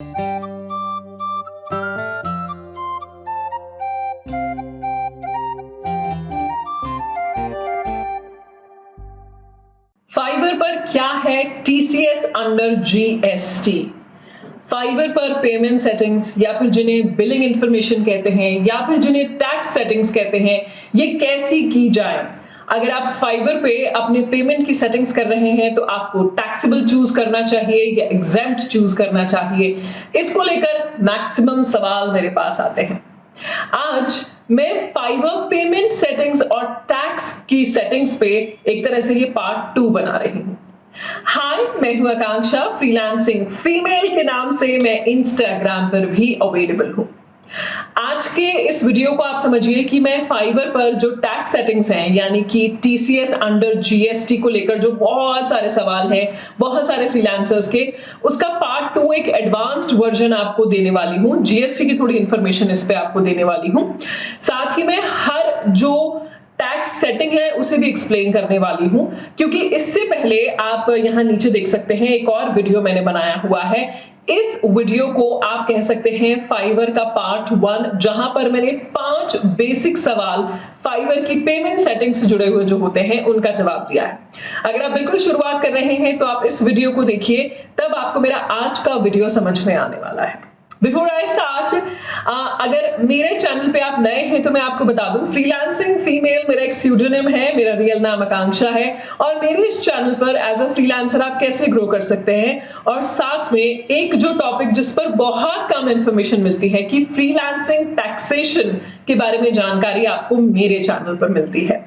Fibre पर क्या है टीसीएस अंडर जीएसटी। फाइवर पर पेमेंट सेटिंग्स या फिर जिन्हें बिलिंग इंफॉर्मेशन कहते हैं या फिर जिन्हें टैक्स सेटिंग्स कहते हैं, ये कैसी की जाए। अगर आप फाइवर पे अपने पेमेंट की सेटिंग्स कर रहे हैं तो आपको टैक्सेबल चूज करना चाहिए या एग्जेम्प्ट चूज करना चाहिए। इसको लेकर मैक्सिमम सवाल मेरे पास आते हैं। आज मैं फाइवर पेमेंट सेटिंग्स और टैक्स की सेटिंग्स पे एक तरह से ये पार्ट 2 बना रही हूं। हाय, मैं हूं आकांक्षा, फ्रीलांसिंग फीमेल के नाम से मैं इंस्टाग्राम पर भी अवेलेबल हूं। आज के इस वीडियो को आप समझिए कि मैं फाइवर पर जो टैक्स सेटिंग्स हैं यानी कि टीसीएस अंडर जीएसटी को लेकर जो बहुत सारे सवाल हैं बहुत सारे फ्रीलांसर्स के, उसका पार्ट 2 एक एडवांस्ड वर्जन आपको देने वाली हूं। जीएसटी की थोड़ी इंफॉर्मेशन इस पे आपको देने वाली हूं। साथ ही मैं हर जो टैक्स सेटिंग है उसे भी एक्सप्लेन करने वाली हूं, क्योंकि इससे पहले आप यहां नीचे देख सकते हैं एक और वीडियो मैंने बनाया हुआ है। इस वीडियो को आप कह सकते हैं फाइवर का पार्ट 1, जहां पर मैंने 5 बेसिक सवाल फाइवर की पेमेंट सेटिंग से जुड़े हुए जो होते हैं उनका जवाब दिया है। अगर आप बिल्कुल शुरुआत कर रहे हैं तो आप इस वीडियो को देखिए, तब आपको मेरा आज का वीडियो समझ में आने वाला है। बिफोर आई स्टार्ट, अगर मेरे चैनल पे आप नए हैं तो मैं आपको बता दूं, फ्रीलांसिंग फीमेल मेरा एक स्यूडोनिम है, मेरा रियल नाम आकांक्षा है। और मेरे इस चैनल पर एज अ फ्रीलांसर आप कैसे ग्रो कर सकते हैं, और साथ में एक जो टॉपिक जिस पर बहुत कम इंफॉर्मेशन मिलती है कि फ्रीलांसिंग टैक्सेशन के बारे में जानकारी आपको मेरे चैनल पर मिलती है।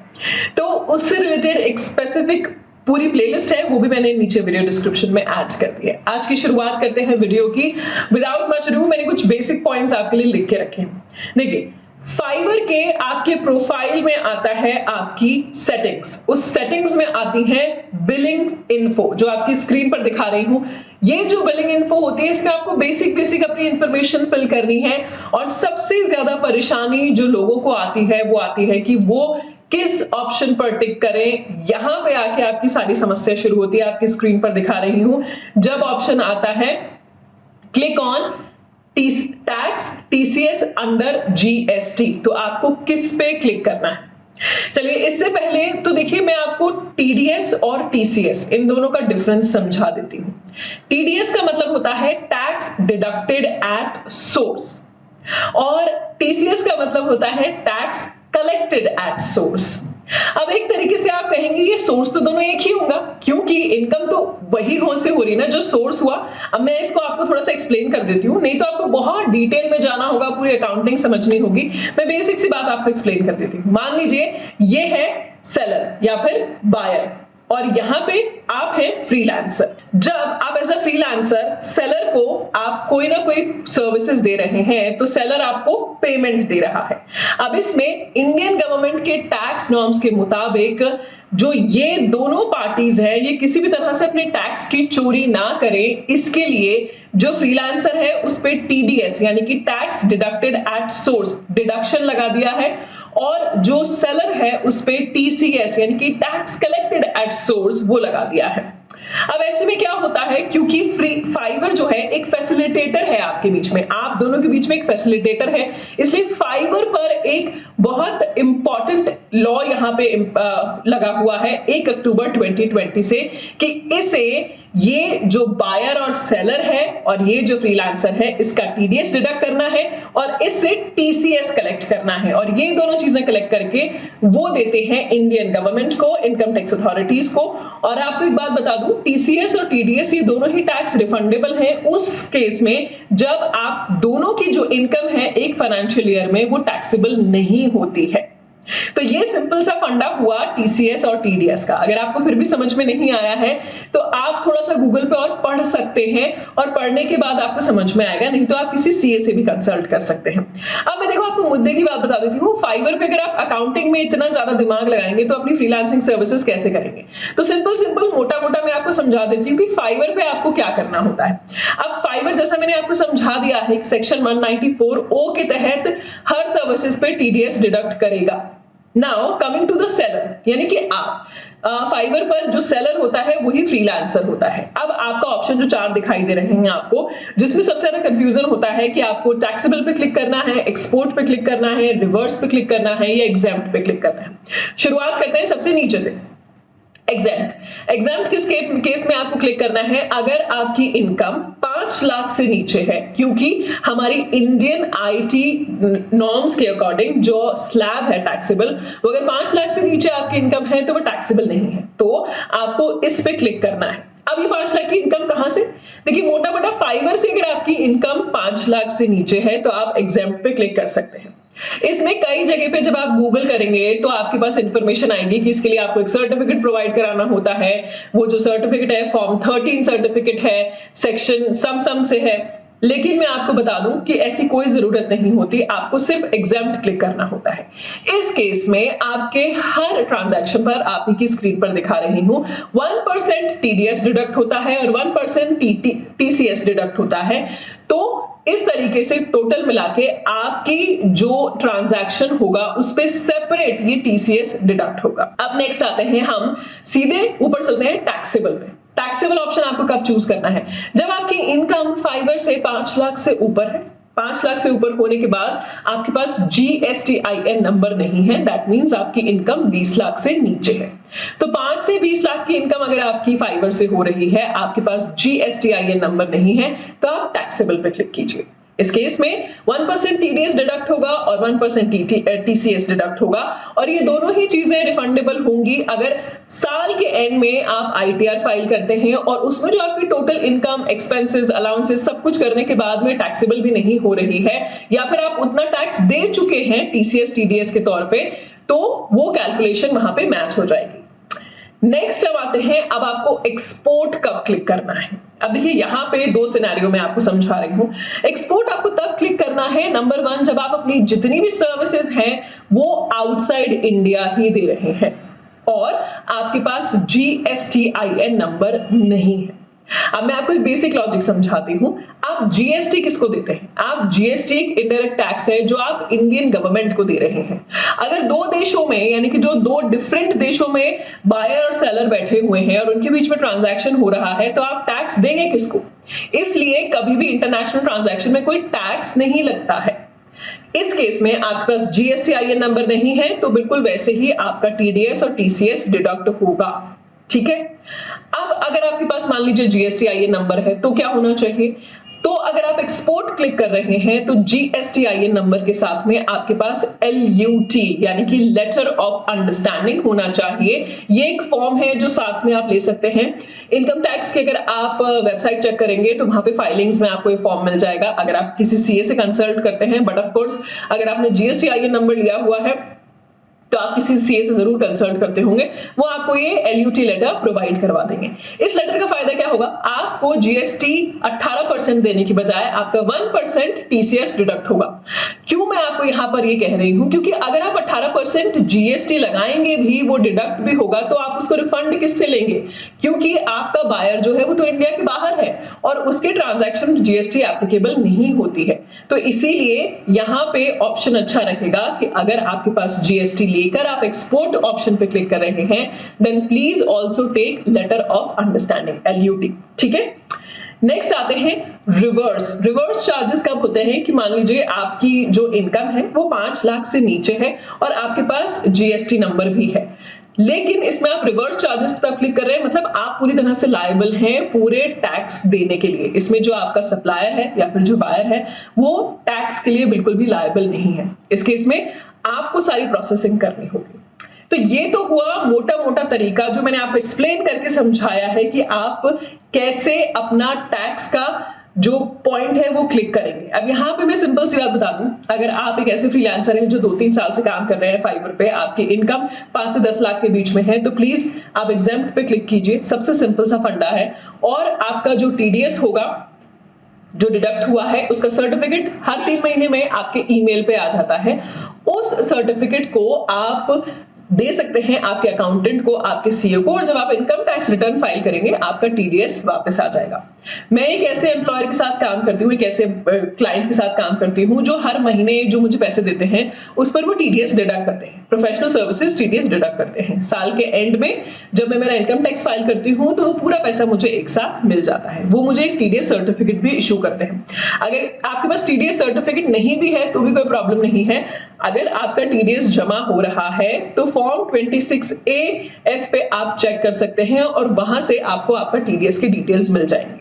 तो उससे रिलेटेड एक स्पेसिफिक पूरी प्लेलिस्ट है, वो भी मैंने नीचे वीडियो डिस्क्रिप्शन में ऐड कर दी है। आज की शुरुआत करते हैं वीडियो की। विदाउट मच अडू मैंने कुछ बेसिक पॉइंट्स आपके लिए लिख के रखे हैं। देखिए, फाइवर के आपके प्रोफाइल में आता है आपकी सेटिंग्स। उस सेटिंग्स में आती है बिलिंग इन्फो, जो आपकी स्क्रीन पर दिखा रही हूं। ये जो बिलिंग इन्फो होती है, इसमें आपको बेसिक अपनी इंफॉर्मेशन फिल करनी है। और सबसे ज्यादा परेशानी जो लोगों को आती है वो आती है कि वो किस ऑप्शन पर टिक करें। यहां पे आके आपकी सारी समस्या शुरू होती है। आपकी स्क्रीन पर दिखा रही हूं, जब ऑप्शन आता है click on tax TCS under GST, तो आपको किस पे क्लिक करना है। चलिए, इससे पहले तो देखिए मैं आपको टीडीएस और टीसीएस इन दोनों का डिफरेंस समझा देती हूं। टीडीएस का मतलब होता है टैक्स डिडक्टेड एट सोर्स, और टीसीएस का मतलब होता है टैक्स कलेक्टेड एट सोर्स। अब एक तरीके से आप कहेंगे ये सोर्स तो दोनों एक ही होगा, क्योंकि इनकम तो वही हो से हो रही ना जो सोर्स हुआ। अब मैं इसको आपको थोड़ा सा एक्सप्लेन कर देती हूँ, नहीं तो आपको बहुत डिटेल में जाना होगा, पूरी अकाउंटिंग समझनी होगी। मैं बेसिक सी बात आपको एक्सप्लेन कर देती हूँ। मान लीजिए ये है सेलर या फिर बायर, और यहां पे आप हैं फ्रीलांसर। जब आप एज अ फ्रीलांसर सेलर को आप कोई ना कोई सर्विसेज दे रहे हैं तो सेलर आपको पेमेंट दे रहा है। अब इसमें इंडियन गवर्नमेंट के टैक्स नॉर्म्स के मुताबिक जो ये दोनों पार्टीज हैं, ये किसी भी तरह से अपने टैक्स की चोरी ना करें, इसके लिए जो फ्रीलांसर है उस पे टीडीएस यानी कि tax deducted at source deduction लगा दिया है, और जो सेलर है उस पे टीसीएस यानी कि टैक्स कलेक्टेड एट सोर्स वो लगा दिया है। अब ऐसे में क्या होता है, क्योंकि फाइवर जो है एक फैसिलिटेटर है आपके बीच में, आप दोनों के बीच में एक फैसिलिटेटर है, इसलिए फाइवर पर एक बहुत इंपॉर्टेंट लॉ यहां पे लगा हुआ है 1 अक्टूबर 2020 से, कि इसे ये जो बायर और सेलर है और ये जो फ्रीलांसर है इसका टीडीएस डिडक्ट करना है और इससे टीसीएस कलेक्ट करना है, और ये दोनों चीजें कलेक्ट करके वो देते हैं इंडियन गवर्नमेंट को, इनकम टैक्स अथॉरिटीज को। और आपको एक बात बता दूं, टीसीएस और टीडीएस ये दोनों ही टैक्स रिफंडेबल है उस केस में जब आप दोनों की जो इनकम है एक फाइनेंशियल ईयर में वो टैक्सेबल नहीं होती है। तो ये सिंपल सा फंडा हुआ टीसीएस और टीडीएस का। अगर आपको फिर भी समझ में नहीं आया है तो आप थोड़ा सा गूगल पे और पढ़ सकते हैं, और पढ़ने के बाद आपको समझ में आएगा, नहीं तो आप किसी सीए से भी कंसल्ट कर सकते हैं। अब मैं देखो आपको मुद्दे की बात बता देती हूँ। फाइवर पे अगर आप अकाउंटिंग में इतना ज्यादा दिमाग लगाएंगे तो अपनी फ्रीलांसिंग सर्विसेज कैसे करेंगे। तो सिंपल मोटा मैं आपको समझा देती हूँ कि फाइवर पे आपको क्या करना होता है। अब फाइवर जैसा मैंने आपको समझा दिया है, सेक्शन 194 ओ के तहत हर सर्विसेज पे टीडीएस डिडक्ट करेगा। Now coming to the seller, यानी कि आप फाइवर पर जो सेलर होता है वही फ्रीलांसर होता है। अब आपका ऑप्शन जो 4 दिखाई दे रहे हैं आपको, जिसमें सबसे ज्यादा कंफ्यूजन होता है कि आपको टैक्सेबल पे क्लिक करना है, एक्सपोर्ट पे क्लिक करना है, रिवर्स पे क्लिक करना है या एग्जेम्प्ट पे क्लिक करना है। शुरुआत करते हैं सबसे नीचे से। एग्जाम्प्ट किस केस में आपको क्लिक करना है? अगर आपकी इनकम 5 लाख से नीचे है, क्योंकि हमारी इंडियन आईटी नॉर्म्स के अकॉर्डिंग जो स्लैब है टैक्सेबल, वो अगर 5 लाख से नीचे आपकी इनकम है तो वो टैक्सेबल नहीं है, तो आपको इस पे क्लिक करना है। अब ये 5 लाख की इनकम कहां से? देखिए, मोटा मोटा फाइवर से अगर आपकी इनकम 5 लाख से नीचे है तो आप एग्जाम्प्ट पे क्लिक कर सकते हैं। इसमें कई जगह पे जब आप गूगल करेंगे तो आपके पास इंफॉर्मेशन आएगी कि इसके लिए आपको एक सर्टिफिकेट प्रोवाइड कराना होता है। वो जो सर्टिफिकेट है फॉर्म 13 सर्टिफिकेट है, सेक्शन सम से है। लेकिन मैं आपको बता दूं कि ऐसी कोई जरूरत नहीं होती, आपको सिर्फ एग्जाम्प्ट क्लिक करना होता है। इस केस में आपके हर ट्रांजैक्शन पर, आप ही की स्क्रीन पर दिखा रही हूं, 1% टीडीएस डिडक्ट होता है और 1% टीसीएस डिडक्ट होता है। तो इस तरीके से टोटल मिला के आपकी जो ट्रांजैक्शन होगा उस पे सेपरेट ये टीसीएस डिडक्ट होगा। अब नेक्स्ट आते हैं हम सीधे ऊपर चलते हैं टैक्सेबल में। टैक्सेबल ऑप्शन आपको कब चूज करना है? जब आपकी इनकम फाइवर से 5 लाख से ऊपर है। 5 लाख से ऊपर होने के बाद आपके पास GSTIN नंबर नहीं है, दैट मींस आपकी इनकम 20 लाख से नीचे है। तो 5 से 20 लाख की इनकम अगर आपकी फाइवर से हो रही है, आपके पास GSTIN नंबर नहीं है, तो आप टैक्सेबल पे क्लिक कीजिए। इस केस में 1% टीडीएस डिडक्ट होगा और 1% टीसीएस डिडक्ट होगा, और ये दोनों ही चीजें रिफंडेबल होंगी अगर साल के एंड में आप आईटीआर फाइल करते हैं और उसमें जो आपकी टोटल इनकम, एक्सपेंसेस, अलाउंसेस सब कुछ करने के बाद में टैक्सेबल भी नहीं हो रही है, या फिर आप उतना टैक्स दे चुके हैं टीसीएस टीडीएस के तौर पे, तो वो कैलकुलेशन वहां पे मैच हो जाएगी। नेक्स्ट अब आते हैं, अब आपको एक्सपोर्ट कब क्लिक करना है। अब देखिए, यहां पे 2 सिनेरियो में आपको समझा रही हूं। एक्सपोर्ट आपको तब क्लिक करना है, नंबर 1, जब आप अपनी जितनी भी सर्विसेज हैं वो आउटसाइड इंडिया ही दे रहे हैं और आपके पास GSTIN नंबर नहीं है। अब मैं आपको एक बेसिक लॉजिक समझाती हूं। आप जीएसटी किसको देते हैं? आप जीएसटी एक इनडायरेक्ट टैक्स है जो आप इंडियन गवर्नमेंट को दे रहे हैं। अगर 2 देशों में, यानी कि जो 2 डिफरेंट देशों में बायर और सेलर बैठे हुए हैं और उनके बीच में ट्रांजैक्शन हो रहा है, तो आप टैक्स देंगे किसको? इसलिए कभी भी इंटरनेशनल ट्रांजैक्शन में कोई टैक्स नहीं लगता है। इस केस में आपके पास GSTIN नंबर नहीं है, तो बिल्कुल वैसे ही आपका TDS और TCS डिडक्ट होगा। ठीक है। अब अगर आपके पास मान लीजिए GSTIN नंबर है तो क्या होना चाहिए? तो अगर आप एक्सपोर्ट क्लिक कर रहे हैं तो GSTIN नंबर के साथ में आपके पास LUT यानी कि लेटर ऑफ अंडरस्टैंडिंग होना चाहिए। ये एक फॉर्म है जो साथ में आप ले सकते हैं। इनकम टैक्स के अगर आप वेबसाइट चेक करेंगे तो वहां पे फाइलिंग्स में आपको ये फॉर्म मिल जाएगा अगर आप किसी सीए से कंसल्ट करते हैं। बट ऑफ कोर्स अगर आपने GSTIN नंबर लिया हुआ है तो आप किसी सीए से जरूर कंसल्ट करते होंगे, वो आपको ये LUT लेटर प्रोवाइड करवा देंगे। इस लेटर का फायदा क्या होगा? आपको GST 18% देने की बजाय आपका 1% TCS डिडक्ट होगा। क्यों मैं आपको यहां पर ये कह रही हूं? क्योंकि अगर आप 18% GST लगाएंगे भी, वो डिडक्ट भी होगा, तो आप उसको रिफंड किससे लेंगे? क्योंकि आपका बायर जो है वो तो इंडिया के बाहर है और उसके ट्रांजैक्शन GST एप्लीकेबल नहीं होती है। तो इसीलिए यहां पे ऑप्शन अच्छा रहेगा कि अगर आपके पास GST लेकर आप एक्सपोर्ट ऑप्शन पे क्लिक कर रहे हैं, then please also take letter of understanding LUT। ठीक है। नेक्स्ट आते हैं रिवर्स। रिवर्स चार्जेस कब होते हैं कि मान लीजिए आपकी जो इनकम है वो 5 लाख से नीचे है और आपके पास GST नंबर भी है, लेकिन इसमें आप रिवर्स चार्जेस पर क्लिक कर रहे हैं, मतलब आप पूरी तरह से लायबल हैं पूरे टैक्स देने के लिए। इसमें जो आपका सप्लायर है या फिर जो बायर है वो टैक्स के लिए बिल्कुल भी लायबल नहीं है। इस केस में आपको सारी प्रोसेसिंग करनी होगी। तो ये तो हुआ मोटा मोटा तरीका जो मैंने आपको एक्सप्लेन करके समझाया है कि आप कैसे अपना टैक्स का जो पॉइंट है वो क्लिक करेंगे। अब यहाँ पे मैं सिंपल सी बात बता दूं, अगर आप एक ऐसे फ्रीलांसर हैं जो 2-3 साल से काम कर रहे हैं फाइवर पे, आपकी इनकम 5 से 10 लाख के बीच में है, तो प्लीज आप एग्जाम्प्ट पे क्लिक कीजिए। सबसे सिंपल सा फंडा है। और आपका जो TDS होगा, जो डिडक्ट हुआ है, उसका सर्टिफिकेट हर 3 महीने में आपके ईमेल पे आ जाता है। उस सर्टिफिकेट को आप दे सकते हैं आपके अकाउंटेंट को, आपके सीए को, और जब आप इनकम टैक्स रिटर्न फाइल करेंगे आपका TDS वापस आ जाएगा। मैं एक ऐसे एम्प्लॉयर के साथ काम करती हूँ, एक ऐसे क्लाइंट के साथ काम करती हूँ जो हर महीने जो मुझे पैसे देते हैं उस पर वो टीडीएस डिडक्ट करते हैं। प्रोफेशनल सर्विसेज टीडीएस डिडक्ट करते हैं। साल के एंड में जब मैं मेरा इनकम टैक्स फाइल करती हूँ तो वो पूरा पैसा मुझे एक साथ मिल जाता है। वो मुझे एक टीडीएस सर्टिफिकेट भी इशू करते हैं। अगर आपके पास टीडीएस सर्टिफिकेट नहीं भी है तो भी कोई प्रॉब्लम नहीं है। अगर आपका टीडीएस जमा हो रहा है तो फॉर्म 26A पे आप चेक कर सकते हैं और वहां से आपको आपका टीडीएस के डिटेल्स मिल जाएंगे।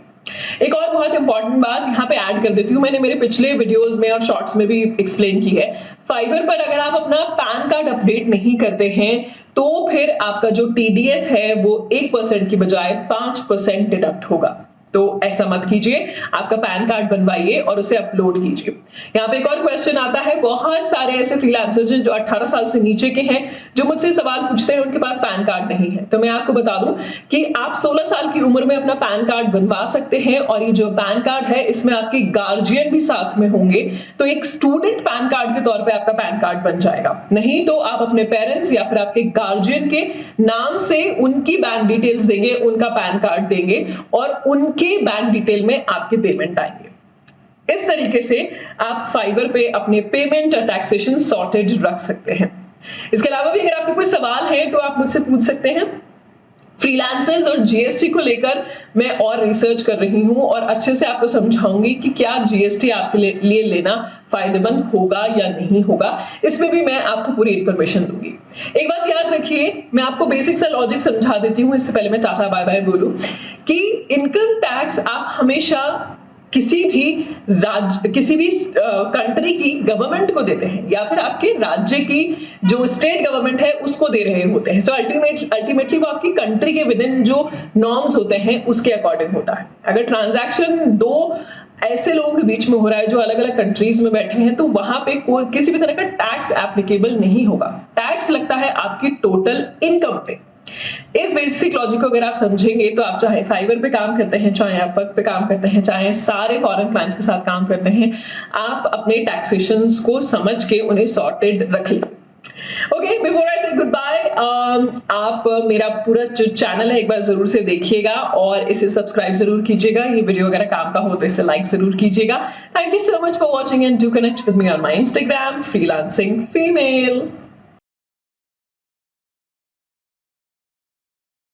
एक और बहुत इंपॉर्टेंट बात यहाँ पे ऐड कर देती हूँ, मैंने मेरे पिछले वीडियोस में और शॉर्ट्स में भी एक्सप्लेन की है। फाइवर पर अगर आप अपना पैन कार्ड अपडेट नहीं करते हैं तो फिर आपका जो टीडीएस है वो 1% की बजाय 5% डिडक्ट होगा। तो ऐसा मत कीजिए, आपका पैन कार्ड बनवाइए और उसे अपलोड कीजिए। यहाँ पे एक और क्वेश्चन आता है, बहुत सारे ऐसे फ्रीलांसर्स हैं जो 18 साल से नीचे के हैं जो मुझसे सवाल पूछते हैं उनके पास पैन कार्ड नहीं है। तो मैं आपको बता दूं कि आप 16 साल की उम्र में अपना पैन कार्ड बनवा सकते हैं और ये जो पैन कार्ड है इसमें आपके गार्जियन भी साथ में होंगे, तो एक स्टूडेंट पैन कार्ड के तौर पर आपका पैन कार्ड बन जाएगा। नहीं तो आप अपने पेरेंट्स या फिर आपके गार्जियन के नाम से उनकी बैंक डिटेल्स देंगे, उनका पैन कार्ड देंगे और उनके बैंक डिटेल में आपके पेमेंट आएंगे। इस तरीके से आप फाइवर पे अपने पेमेंट और टैक्सेशन सॉर्टेड रख सकते हैं। इसके अलावा भी अगर आपके कोई सवाल है तो आप मुझसे पूछ सकते हैं। फ्रीलांसर्स और जीएसटी को लेकर मैं और रिसर्च कर रही हूं और अच्छे से आपको समझाऊंगी कि क्या जीएसटी आपके लिए लेना फायदेमंद होगा या नहीं होगा। इसमें भी मैं आपको पूरी इंफॉर्मेशन दूंगी। एक बात याद रखिए, मैं आपको बेसिक सा लॉजिक समझा देती हूँ इससे पहले मैं टाटा बाय बाय बोलूं कि इनकम टैक्स आप हमेशा किसी भी कंट्री की गवर्नमेंट को देते हैं या फिर आपके राज्य की जो स्टेट गवर्नमेंट है उसको दे रहे होते हैं। सो अल्टीमेटली वो आपकी कंट्री के विद इन जो नॉर्म्स होते हैं उसके अकॉर्डिंग होता है। अगर ट्रांजैक्शन दो ऐसे लोगों के बीच में हो रहा है जो अलग अलग कंट्रीज में बैठे हैं तो वहां पे कोई किसी भी तरह का टैक्स एप्लीकेबल नहीं होगा। टैक्स लगता है आपकी टोटल इनकम पे। इस बेसिक लॉजिक को अगर आप समझेंगे तो आप चाहे फाइवर पे काम करते हैं, चाहे अपवर्क पे काम करते हैं, चाहे सारे फॉरेन क्लाइंट्स के साथ काम करते हैं, आप अपने टैक्सेशंस को समझ के उन्हें सॉर्टेड रख लें। ओके, बिफोर आई से गुड बाय, आप मेरा पूरा जो चैनल है एक बार जरूर से देखिएगा और इसे सब्सक्राइब जरूर कीजिएगा। ये वीडियो अगर काम का हो तो इसे लाइक जरूर कीजिएगा। Thank you so much for watching and do connect with me on my Instagram freelancing female.